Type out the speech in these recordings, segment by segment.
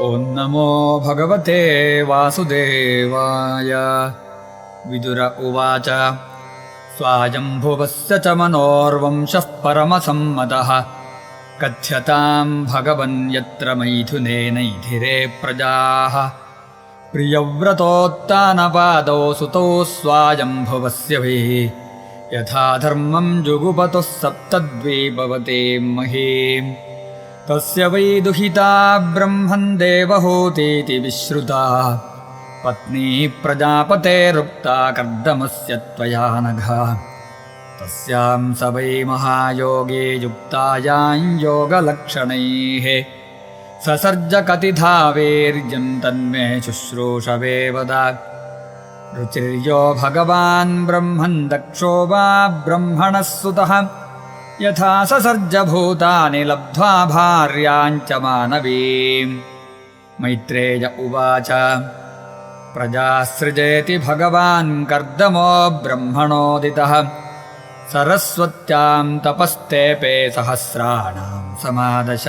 ॐ नमो भगवते वासुदेवाय। विदुर उवाच स्वायम्भुवस्य च मनोर्वंशः परमसम्मतः कथ्यतां भगवन् यत्र मैथुनेनैधिरे प्रजाः। प्रियव्रतोत्तानपादौ सुतौ स्वायम्भुवस्य वै यथा धर्मं जुगुपतुः सप्तद्वीपवतीं महीम्। तस्य वै दुहिता ब्रह्मन् देवहूतीति विश्रुता पत्नी प्रजापतेरुक्ता कर्दमस्य त्वया नघा। तस्यां स वै महायोगे युक्तायां योगलक्षणैः ससर्ज कतिधा वीर्यं तन्मे शुश्रूषवे वद। रुचिर्यो भगवान् ब्रह्मन् दक्षो वा ब्रह्मणः सुतः यथा ससर्ज भूतानि लब्ध्वा भार्याञ्च मानवीम्। मैत्रेय उवाच प्रजासृजेति भगवान् कर्दमो ब्रह्मणोदितः सरस्वत्यां तपस्तेपे सहस्राणां समादश।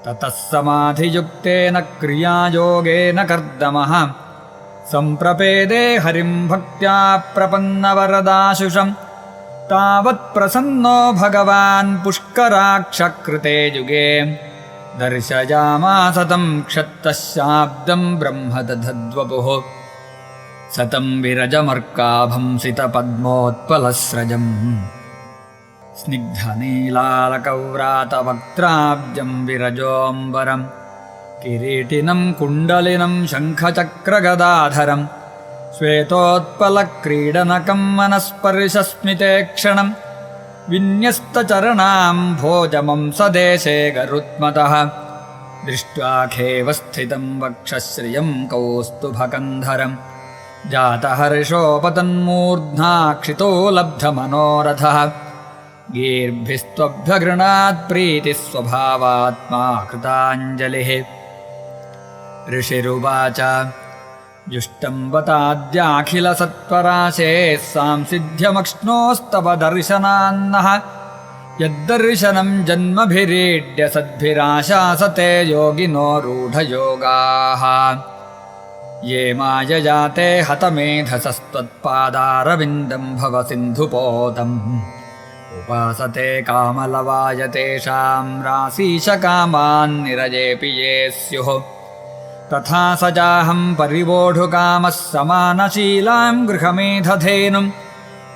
ततः समाधियुक्तेन क्रियायोगेन कर्दमः सम्प्रपेदे हरिं भक्त्या प्रपन्नवरदाशुषम्। तावत्प्रसन्नो भगवान् पुष्कराक्षकृते युगे दर्शयामास तं क्षत्तशाब्दं ब्रह्म दधद्वपुः। सतं विरजमर्काभंसितपद्मोत्पलस्रजम् स्निग्धनीलालकव्रातवक्त्राब्जं विरजोऽम्बरम् किरीटिनं कुण्डलिनं शङ्खचक्रगदाधरम् श्वेतोत्पलक्रीडनकं मनस्पर्शस्मिते क्षणम् विन्यस्तचरणां भोजमं सदेशे गरुत्मतः। दृष्ट्वा खेवस्थितं वक्षश्रियं कौस्तुभकन्धरम् जातहर्षोपतन्मूर्ध्नाक्षितो लब्धमनोरथः। गीर्भिस्त्वभ्यगृणात् प्रीतिस्वभावात्मा कृताञ्जलिः। ऋषिरुवाच जुष्टं वताद्याखिलसत्त्वराशे सांसिध्यमक्ष्णोस्तव दर्शनान्नः। यद्दर्शनं जन्मभिरीड्य सद्भिराशासते योगिनो रूढयोगाः। ये माययाते हतमेधसस्त्वत्पादारविन्दं भवसिन्धुपोतम् उपासते कामलवाय तेषां राशीशकामान् निरजेऽपि ये स्युः। तथा स चाहं परिवोढुकामः समानशीलां गृहमेधधेनुम्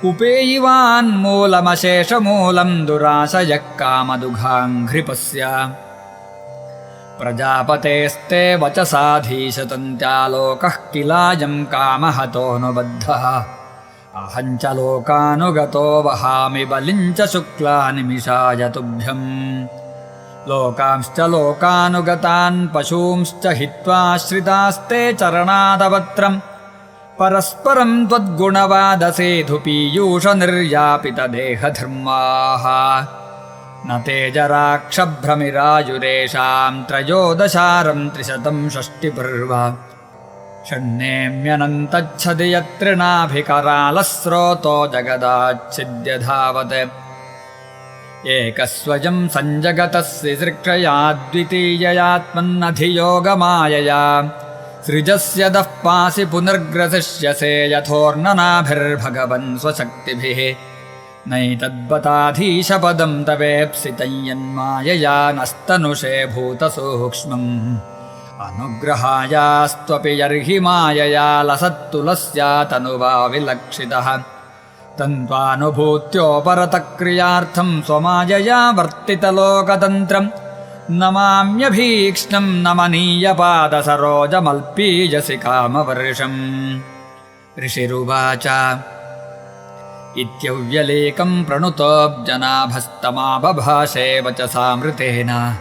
उपेयिवान्मूलमशेषमूलं दुराशयः कामदुघाङ्घ्रिपस्य। प्रजापतेस्ते वचसाधीशतन्त्यालोकः किलायं कामहतोऽनुबद्धः। अहं च लोकानुगतो वहामि बलिं च शुक्लानिमिषाय तुभ्यम्। लोकांश्च लोकानुगतान् पशूंश्च हित्वा श्रितास्ते चरणादवत्रम्। परस्परं त्वद्गुणवादसेधुपीयूषनिर्यापितदेहधर्माः। न ते जराक्षभ्रमिरायुरेषां त्रयोदशारं 360 षण्णेम्यनन्तच्छदि यत्रिणाभिकरालस्रोतो जगदाच्छिद्य धावत्। एकस्वयं सञ्जगतः सिसृक्षया द्वितीययात्मन्नधियोगमायया। सृजस्य दः पासि पुनर्ग्रसिष्यसे यथोर्ननाभिर्भगवन् स्वशक्तिभिः। नैतद्बताधीशपदं तवेप्सितं यन्मायया नस्तनुषे भूतसूक्ष्मम्। अनुग्रहायास्त्वपि यर्हि मायया लसत्तुलस्या तनुवा विलक्षितः। तन्त्वानुभूत्योपरतक्रियार्थं स्वमायया वर्तितलोकतन्त्रम्। नमाम्यभीक्ष्णं नमनीयपादसरोजमल्पीयसि कामवर्षम्। ऋषिरुवाच इत्यव्यलेकं प्रणुतोऽब्जनाभस्तमाबभाषे वचसामृतेन।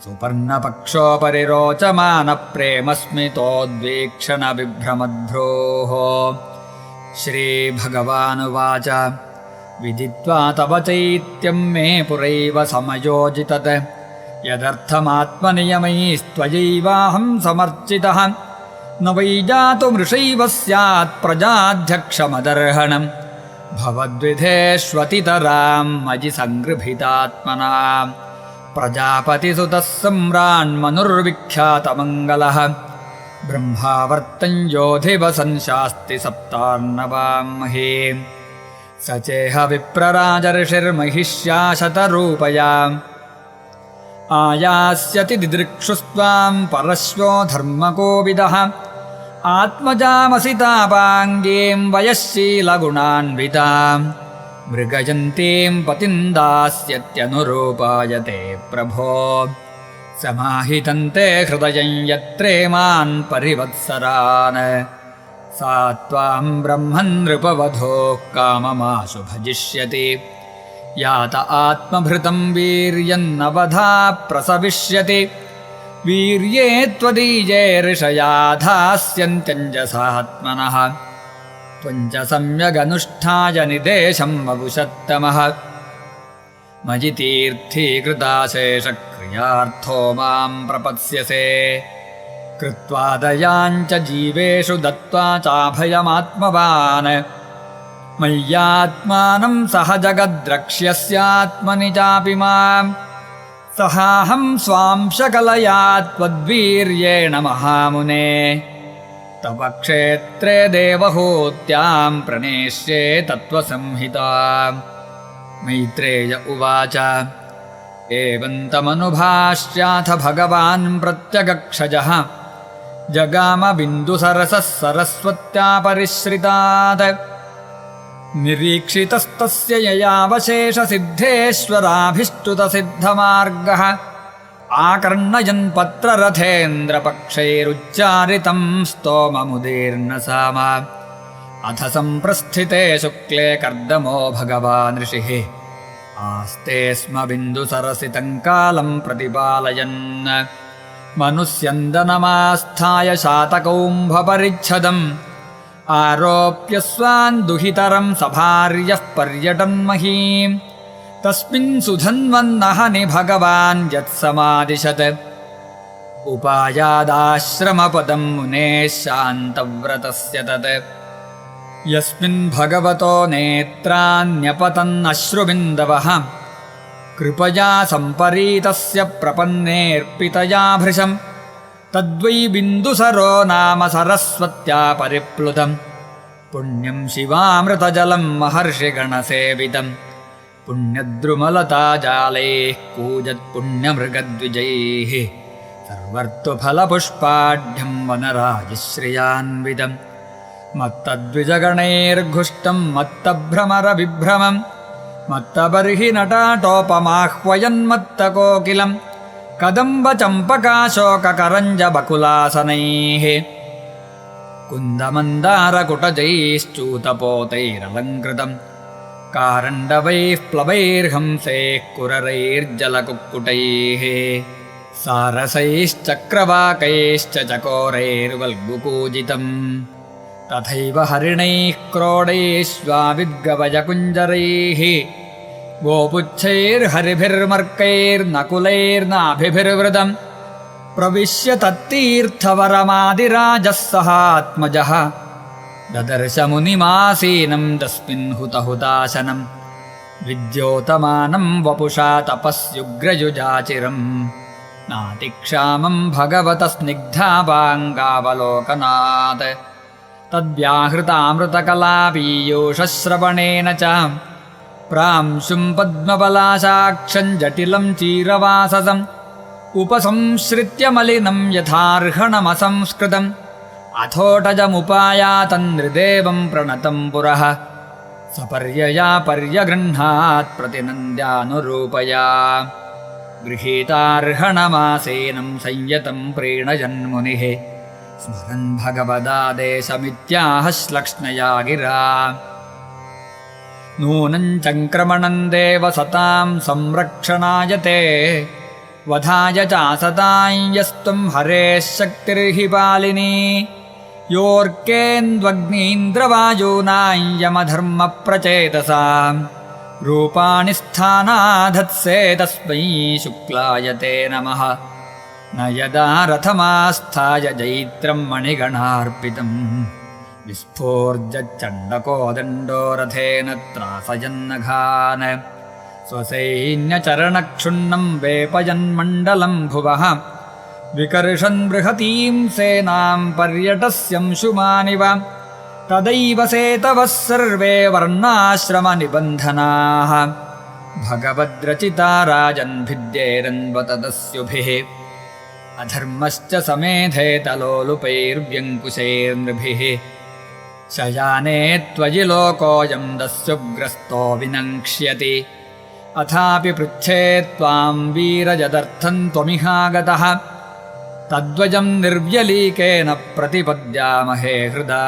सुपर्णपक्षोपरि रोचमानप्रेमस्मितोद्वीक्षणविभ्रमद्भ्रोः। श्रीभगवानुवाच विदित्वा तव चैत्यं मे पुरैव समयोजितत्। यदर्थमात्मनियमैस्त्वयैवाहं समर्चितः। न वै जातुमृषैव स्यात् प्रजाध्यक्षमदर्हणम्। भवद्विधेष्वतितरां मयि सङ्गृभीतात्मना प्रजापतिसुतः सम्रान्मनुर्विख्यातमङ्गलः ब्रह्मावर्तञ्जोऽधिवसन् शास्ति सप्तार्णवामहे स चेह विप्रराजर्षिर्महिष्या शतरूपया आयास्यति दिदृक्षुस्त्वां परश्वो धर्मकोविदः आत्मजामसितापाङ्गीं वयःशीलगुणान्वितां मृगजन्तीं पतिं दास्यत्यनुरूपायते प्रभो समाहितन्ते हृदयं यत्रेमान् परिवत्सरान् सा त्वां ब्रह्मन् नृपवधोः काममाशु भजिष्यति यात आत्मभृतं वीर्यन्नवधा प्रसविष्यति वीर्ये त्वदीये ऋषया धास्यन्त्यञ्जसात्मनः त्वञ्च सम्यगनुष्ठाय निदेशं वपुषत्तमः मयि तीर्थीकृताशेषक्रियार्थो मां प्रपत्स्यसे कृत्वा दयाञ्च जीवेषु दत्त्वा चाभयमात्मवान् मय्यात्मानं सह जगद्रक्ष्यस्यात्मनि चापि मां सहाहं स्वांशकलया त्वद्वीर्येण महामुने तव क्षेत्रे देवहूत्यां प्रणेष्ये तत्त्वसंहिताम् मैत्रेय उवाच एवं तमनुभाष्याथ भगवान् प्रत्यगक्षजः जगाम बिन्दुसरसः सरस्वत्या परिश्रितात् निरीक्षितस्तस्य ययावशेषसिद्धेश्वराभिष्टुतसिद्धमार्गः आकर्णयन् पत्ररथेन्द्रपक्षैरुच्चारितं स्तोममुदीर्णसाम अथ सम्प्रस्थिते शुक्ले कर्दमो भगवान् ऋषिः आस्ते स्म बिन्दुसरसितं कालं प्रतिपालयन् मनुस्यन्दनमास्थाय शातकौम्भपरिच्छदम् आरोप्य स्वान् दुहितरं सभार्यः पर्यटन्महीं तस्मिन् सुधन्वन्नहनि भगवान् यत्समादिशत् उपायादाश्रमपदं मुनेः शान्तव्रतस्य तत् यस्मिन् भगवतो नेत्राण्यपतन्नश्रुबिन्दवः कृपया सम्परीतस्य प्रपन्नेऽर्पितया भृशम् तद्वै बिन्दुसरो नाम सरस्वत्या परिप्लुतं पुण्यं शिवामृतजलं महर्षिगणसेवितं पुण्यद्रुमलताजालैः कूजत्पुण्यमृगद्विजैः सर्वर्तुफलपुष्पाढ्यं वनराजश्रियान्वितं मत्तद्विजगणैर्घुष्टं मत्तभ्रमरविभ्रमं मत्तबर्हि नटाटोपमाह्वयन्मत्तकोकिलं कदम्बचम्पकाशोककरञ्जबकुलासनैः कुन्दमन्दारकुटजैश्चूतपोतैरलङ्कृतं कारण्डवैः प्लवैर्हंसैः कुररैर्जलकुक्कुटैः सारसैश्चक्रवाकैश्च चकोरैर्वल्गुकूजितम् तथैव हरिणैः क्रोडैश्वाविद्गवयकुञ्जरैः गोपुच्छैर्हरिभिर्मर्कैर्नकुलैर्नाभिभिर्वृतं प्रविश्य तत्तीर्थवरमादिराजः सहात्मजः ददर्श मुनिमासीनं तस्मिन् हुतहुताशनं विद्योतमानं वपुषा तपस्युग्रयुजाचिरं नातिक्षामं भगवतस्निग्धापाङ्गावलोकनात् तद्व्याहृतामृतकलापीयूषश्रवणेन च प्रांशुं पद्मपलाशाक्षं जटिलं चीरवाससम् उपसंश्रित्य मलिनं यथार्हणमसंस्कृतम् अथोटजमुपायातन्नृदेवं प्रणतं पुरः सपर्यया पर्यगृह्णात् प्रतिनन्द्यानुरूपया गृहीतार्हणमासेनं संयतं प्रीणयन्मुनिः स्मरन् भगवदादेशमित्याह श्लक्ष्णया गिरा नूनं चङ्क्रमणं देव सतां संरक्षणाय ते वधाय चासतां यस्त्वं हरेः शक्तिर्हि पालिनी योऽर्केन्द्वग्नीन्द्रवायूनां यमधर्मप्रचेतसां रूपाणि स्थानाधत्से तस्मै शुक्लाय ते नमः न यदा रथमास्थाय जैत्रं मणिगणार्पितं विस्फोर्जच्चण्डको दण्डो रथेन त्रासयन्नघान् स्वसैन्यचरणक्षुण्णं वेपयन्मण्डलं भुवः विकर्षन् बृहतीं सेनां पर्यटस्यंशुमानिव तदैव सेतवः सर्वे वर्णाश्रमनिबन्धनाः भगवद्रचिता राजन्भिद्येरन्वतदस्युभिः अधर्मश्च समेधेतलोलुपैर्व्यङ्कुशैर्नृभिः शयाने त्वयि लोकोऽयं दस्युग्रस्तो विनङ्क्ष्यति अथापि पृच्छे त्वां वीरजदर्थं त्वमिहागतः तद्वयं निर्व्यलीकेन प्रतिपद्यामहे हृदा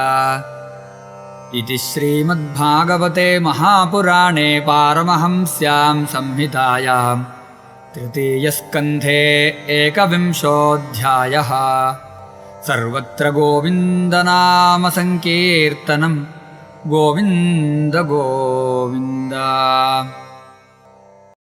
इति श्रीमद्भागवते महापुराणे पारमहंस्यां संहितायां तृतीयस्कन्धे एकविंशोऽध्यायः सर्वत्र गोविन्दनामसङ्कीर्तनं गोविन्द गोविन्द।